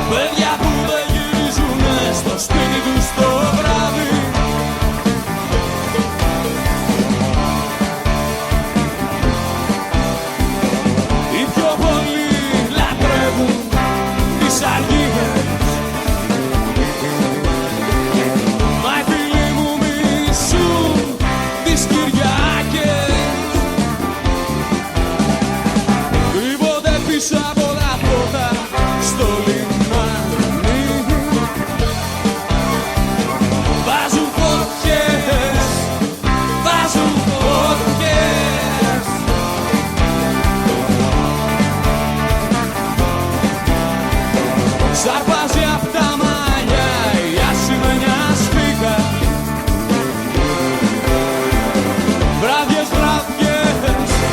Παιδιά που δεν γυρίζουνε στο σπίτι τους το βράδυ. Οι πιο πολλοί λατρεύουν τις αργίες, μα οι φίλοι μου μισούν τις Κυριακές. Κρύβονται πίσω από τα φώτα στο λιμάνι, βάζουν φωτιές, βάζουν φωτιές. Σαρπάζει απ' τα μαλλιά η ασημένια σφίγα, βράδιες, βράδιες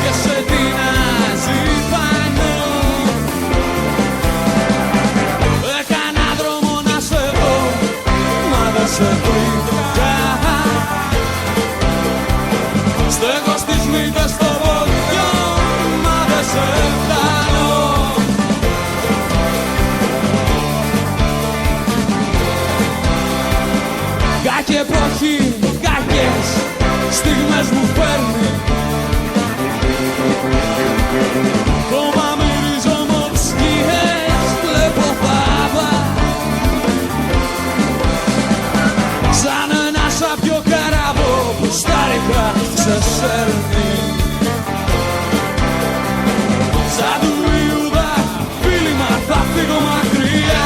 και σε τεινάζει πάνω. Έκανα δρόμο να σε δω, μα δεν σε βρήκα. Στέκω στις μύτες στο βολιό, μα δεν σε φτάνω. Κάκη εποχή, κακές στιγμές μου φέρνει. Κόμμα μυρίζω μοψιές, βλέπω φάβα, σαν ένα σάπιο καράβο που στα ριχά σε σέρνει. Σαν του Ιούδα φίλημα θα φύγω μακριά.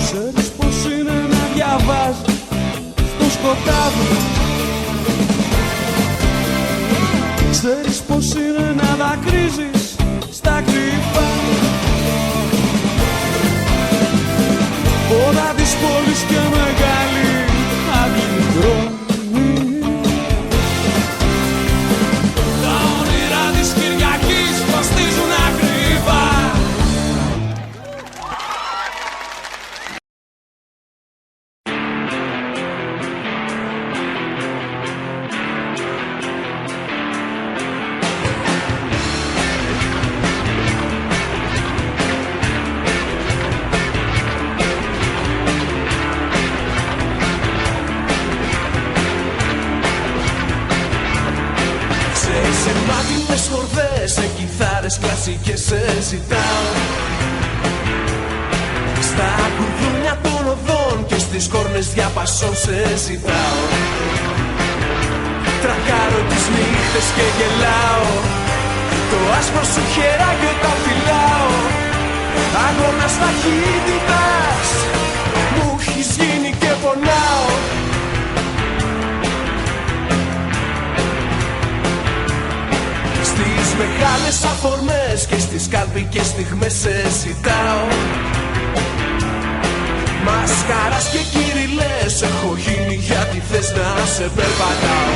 Ξέρεις πως είναι να διαβάζεις στο σκοτάδι, ξέρεις πως είναι να δακρύζεις στα κρυφά. Πόρα της πόλης και μεγάλη αντιδρόμη, τα όνειρα της Κυριακής κοστίζουν ακριβά. Σε μάτινες χορδές, σε κιθάρες κλασικές σε ζητάω. Στα κουδούνια των οδών και στις κόρνες διαπασών σε ζητάω. Τρακάρω τις νύχτες και γελάω, το άσπρο σου χεράκι όταν φυλάω. Αγώνας ταχύτητας μου έχεις γίνει και πονάω. Στις μεγάλες αφορμές και στις καλπικές στιγμές σε ζητάω. Μασκάρας και κυριλές έχω γίνει γιατί θες να σε περπατάω.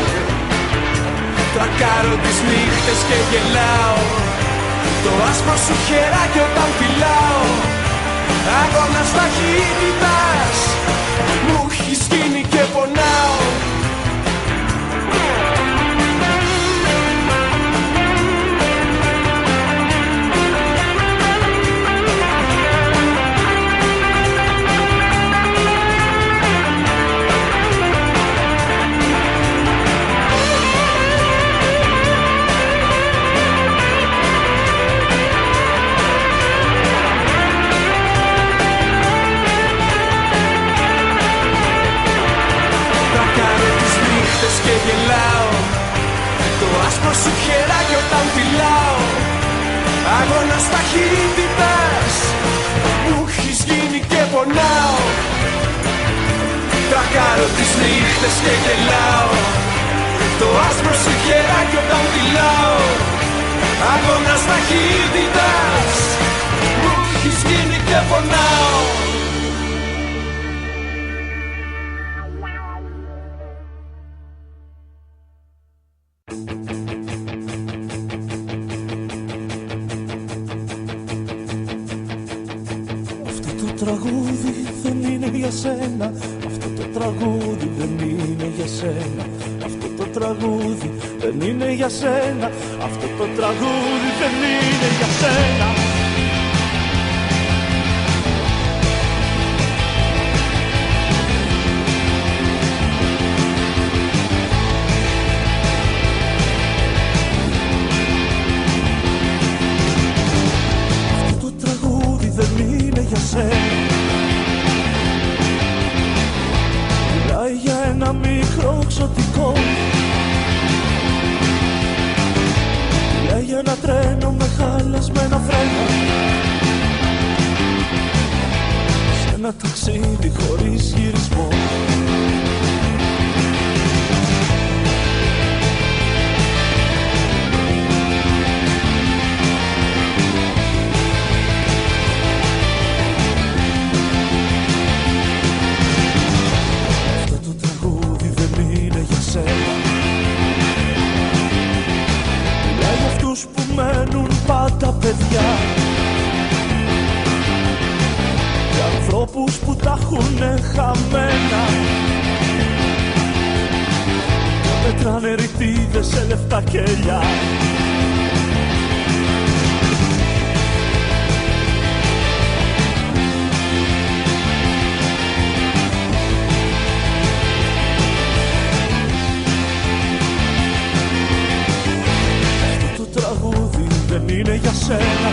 Τρακάρω τις νύχτες και γελάω, το άσπρο σου χεράκι όταν φυλάω. Αγώνας ταχύτητας μου έχεις γίνει και πονάω. Και γελάω, το άσπρο σου χεράκι όταν φυλάω. Αγώνας ταχύτητας μου έχεις γίνει και πονάω. Τρακάρω τις νύχτες και γελάω, το άσπρο σου χεράκι όταν φυλάω. Αγώνας ταχύτητας μου έχεις γίνει και πονάω. Τραγούδι δεν είναι για σένα, αυτό το τραγούδι δεν είναι για σένα. Αυτό το τραγούδι δεν είναι για σένα, αυτό το τραγούδι δεν είναι για σένα. Αυτό το τραγούδι δεν είναι για σένα. Μιλάει για ένα μικρό ξωτικό, μιλάει για ένα τρένο με χαλασμένα φρένα, σε ένα ταξίδι χωρίς γυρισμό. Μιλάει για αυτούς που μένουν πάντα παιδιά, για ανθρώπους που τα έχουνε χαμένα, και μετράνε ρητίδες σε λεφτά κελιά. Είναι για σένα.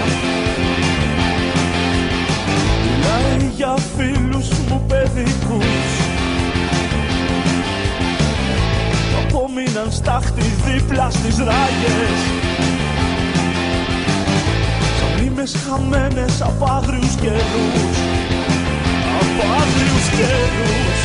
Μιλάει για φίλους μου παιδικούς που απόμειναν στάχτη δίπλα στις ράγες, σαν μνήμες χαμένες από άγριους καιρούς, από άγριους καιρούς.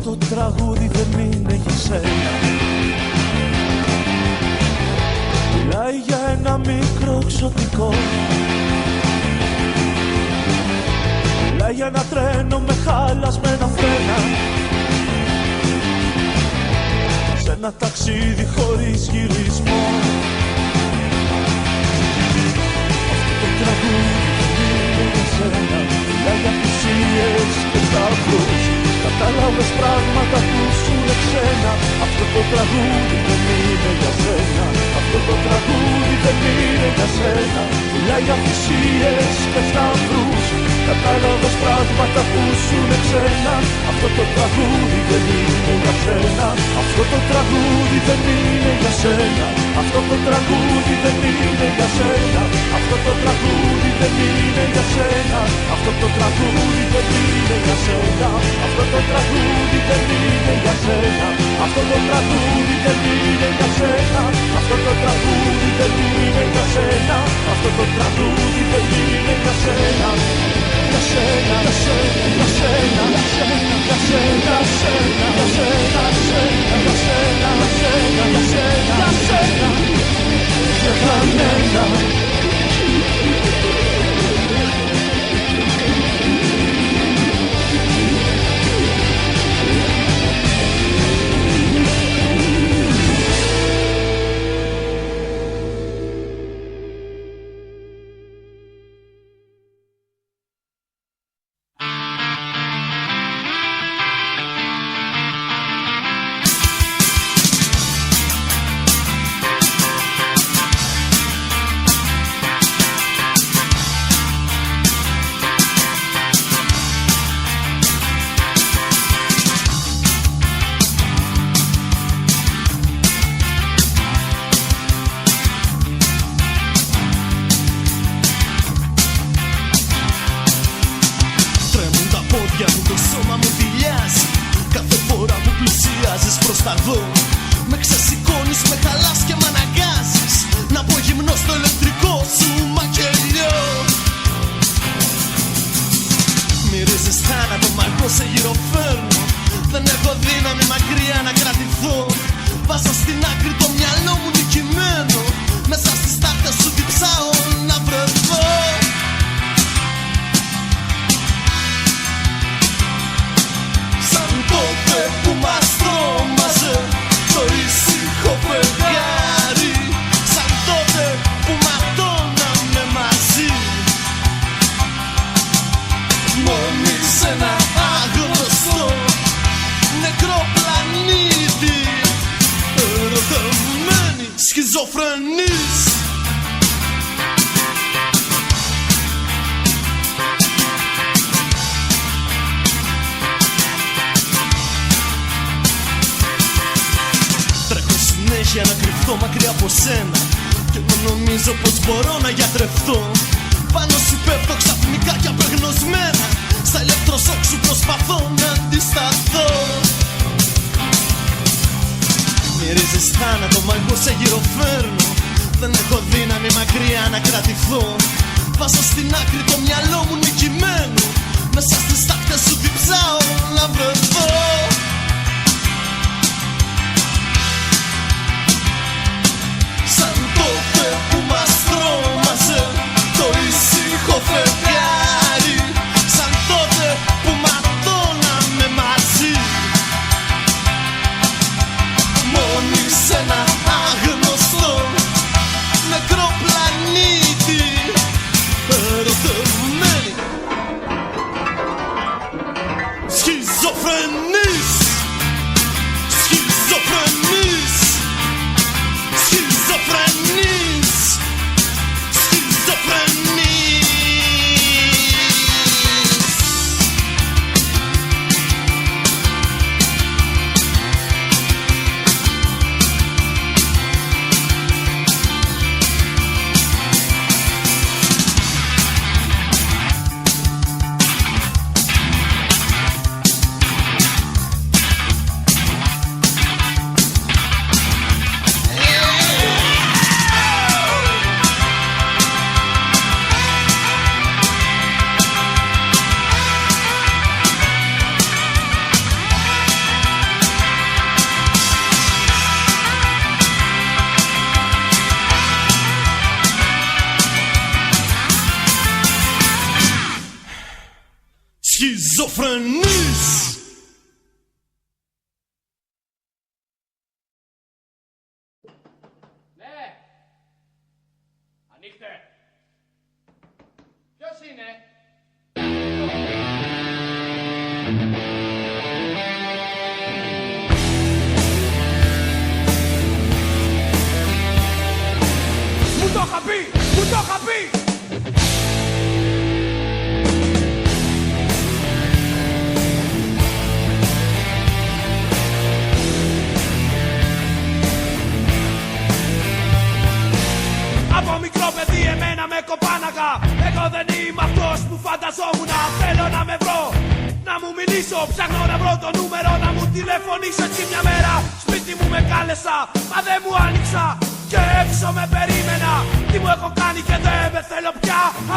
Το τραγούδι δεν είναι για σένα. Μιλάει για ένα μικρό ξωτικό, μιλάει για ένα τρένο με χαλασμένα φρένα, σε ένα ταξίδι χωρίς γυρισμό. Αυτό το τραγούδι δεν είναι για σένα. Μιλάει για θυσίες και σταυρούς, κατάλαβες πράγματα που σου είναι ξένα. Αυτό το τραγούδι δεν είναι για σένα. Αυτό το τραγούδι δεν είναι για σένα. Μιλάει για θυσίες και σταυρούς, κατάλαβες πράγματα που σου είναι ξένα. Αυτό το τραγούδι δεν είναι για σένα. Αυτό το τραγούδι δεν είναι για σένα. Αυτό το τραγούδι δεν είναι για σένα. Αυτό το τραγούδι δεν είναι για σένα. Αυτό το τραγούδι δεν είναι για σένα. Αυτό το τραγούδι δεν είναι για σένα. Αυτό το τραγούδι δεν είναι για σένα. Αυτό το τραγούδι δεν είναι για σένα. Αυτό το τραγούδι δεν είναι για σένα.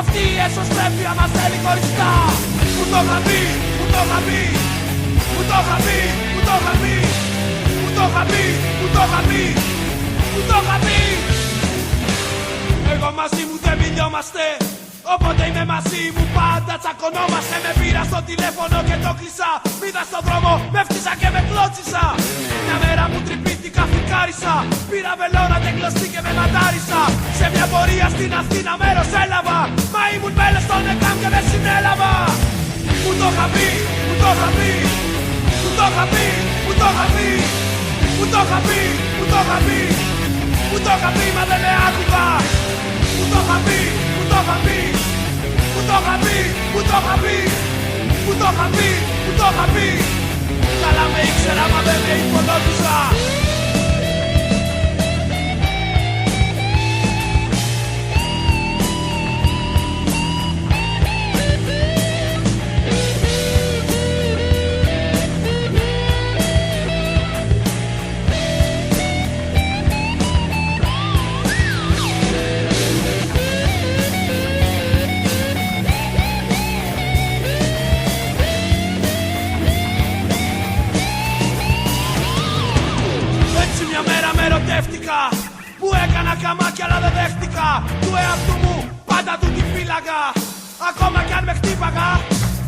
αυτή η εσωστρέφεια μας θέλει χωριστά. Μου το είχα πει, μου το είχα πει, μου το είχα πει, μου το είχα πει, μου το είχα πει, μου το είχα πει, μου το είχα πει. Εγώ μαζί μου δεν μιλιόμαστε, όποτε είμαι μαζί μου πάντα τσακωνόμαστε. Με πήρα στο τηλέφωνο και το κλείσα. Μ' στον δρόμο, με φτύσα και με κλώτσισα. Μια μέρα μου τρυπήθηκα, φρικάρισα. Πήρα βελόνα, τεκλωστή και με ματάρισα. Σε μια πορεία στην Αθήνα μέρος έλαβα. Μα ήμουν μέλος στον ΕΚΑΜ και με συνέλαβα. Μου το είχα πει, μου το είχα πει, μου το είχα πει, μου το είχα πει, μου το είχα πει, μου το είχα πει, μου το είχα πει, μα δεν με άκουγα. Μου το είχα πει, μου το είχα πει, μου το είχα πει, μου το είχα πει, μου το είχα πει, μου το είχα πει. Καλά με ήξερα μα δεν με υπολόγιζα. Που έκανα καμάκια αλλά δεν δέχτηκα. Του εαυτού μου πάντα του τη φύλαγα. Ακόμα κι αν με χτύπαγα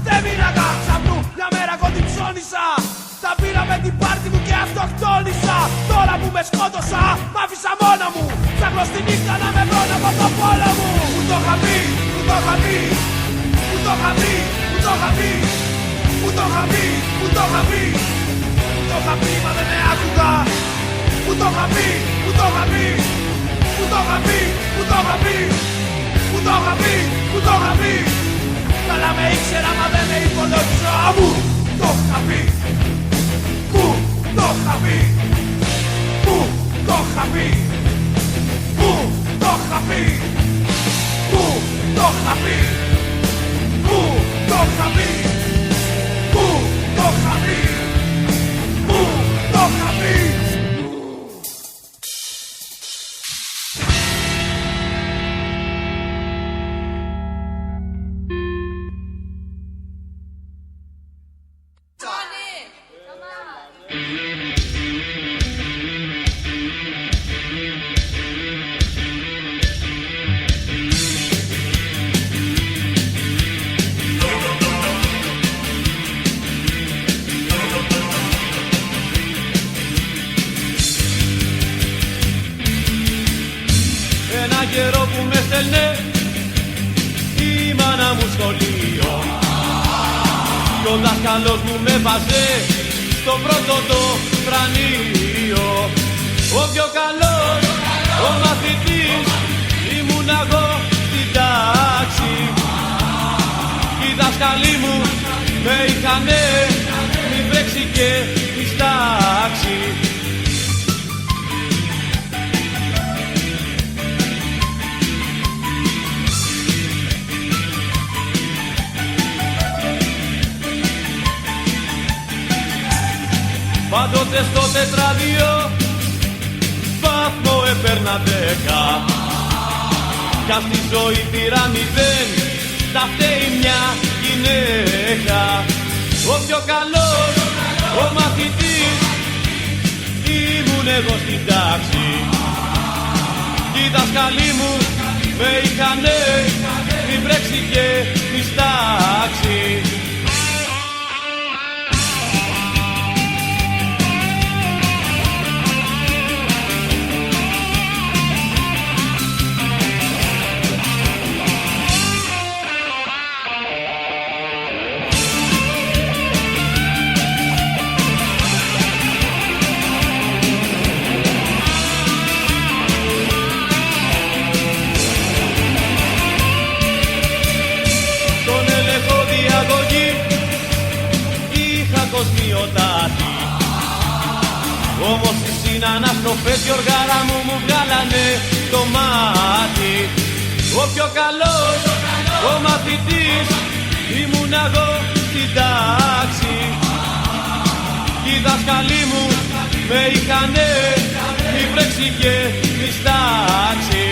δεν μίλαγα. Ξαπνού μια μέρα εγώ την ψώνισα. Τα πήρα με την πάρτι μου και αυτοκτόνησα. Τώρα που με σκότωσα μ' άφησα μόνα μου. Ψάχνω στη νύχτα να με βρω από το πόλο μου. Μου το είχα πει, μου το είχα πει, μου το είχα πει, μου το είχα πει, μου το είχα πει, μου το είχα πει, μου το είχα πει μα δεν με άκουγα. Μου το είχα πει, μου το είχα πει, μου το είχα πει, μου το είχα πει, μου το είχα πει, μου το είχα πει. Καλά με ήξερα μα δεν με υπολόγιζα. Μου το είχα πει, μου το είχα πει, μου το είχα πει, μου το είχα πει, μου το είχα πει, μου το είχα πει, μου το είχα πει, μου το είχα πει. Καιρό που με στέλνε η μάνα μου σχολείο κι ο δάσκαλος μου με βάζε στο πρώτο το φρανείο. Ο πιο καλός, ο μαθητής ήμουν εγώ στην τάξη κι οι δάσκαλοι μου με είχανε μη βρέξει και μη στάξει. Πάντοτε στο τετράδιο βαθμό έπαιρνα 10 κι αν στη ζωή πήρα 0 τα φταίει μια γυναίκα. Ο πιο καλός, ο μαθητής ήμουν εγώ στην τάξη κι οι δάσκαλοι μου με είχανε μη βρέξει και μη στάξει. Όμως οι συναναστροφές κι οργάρα μου βγάλανε το μάτι. Ο πιο καλός, ο μαθητής ήμουν εγώ στην τάξη κι οι δάσκαλοι μου με είχανε μη βρέξει και μη στάξει.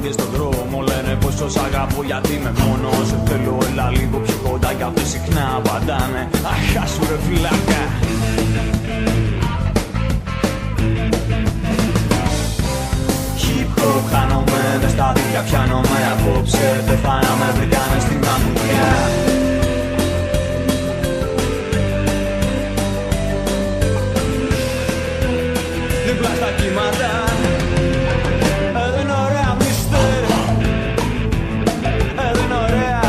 και στον δρόμο λένε πως σ' αγαπώ γιατί είμαι μόνος. Σε θέλω έλα λίγο πιο κοντά κι αυτές συχνά απαντάνε αχά σου ρε βλάκα. Χάνομαι μες στα δίκτυα, πιάνομαι απόψε. Πεθάναμε, βρήκανε στην αμμουδιά. Δίπλα στα κύματα εδώ είναι ωραία μίστερ. Εδώ είναι ωραία.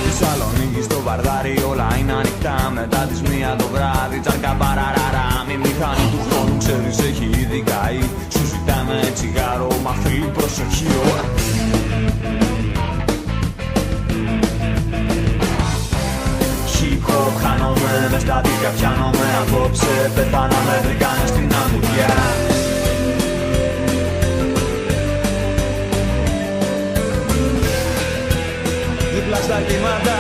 Θεσσαλονίκη στο Βαρδάρι όλα είναι ανοιχτά. Μετά τις 1 το βράδυ τσάρκα παραράρα. Μη μηχανή του χρόνου ξέρεις έχει ήδη καεί. Σου ζητάνε τσιγάρο μα θέλει προσοχή. Χάνομαι μες στα δίκτυα, πιάνομαι απόψε. Πεθάναμε, βρήκανε στην αμμουδιά. Δίπλα στα κύματα